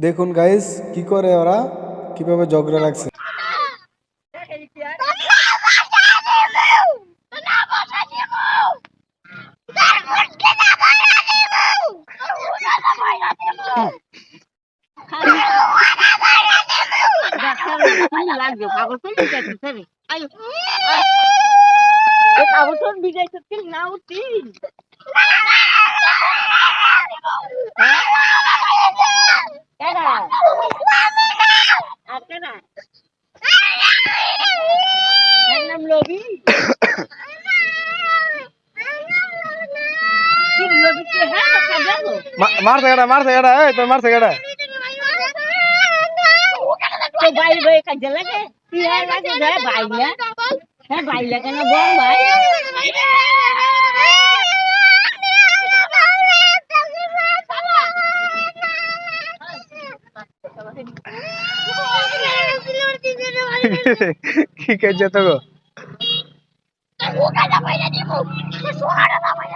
দেখুন গাইস কি করে ওরা কিভাবে ঝগড়া লাগছে। মারছে এটা এই তোর মারছে এটা তো ভাই ভাই কাজে লাগে কি আর লাগে যায় ভাই না হ্যাঁ ভাই লাগে না বল ভাই কি কাজে তো গো ও কাজা ভাই না দিব সোহারা না ভাই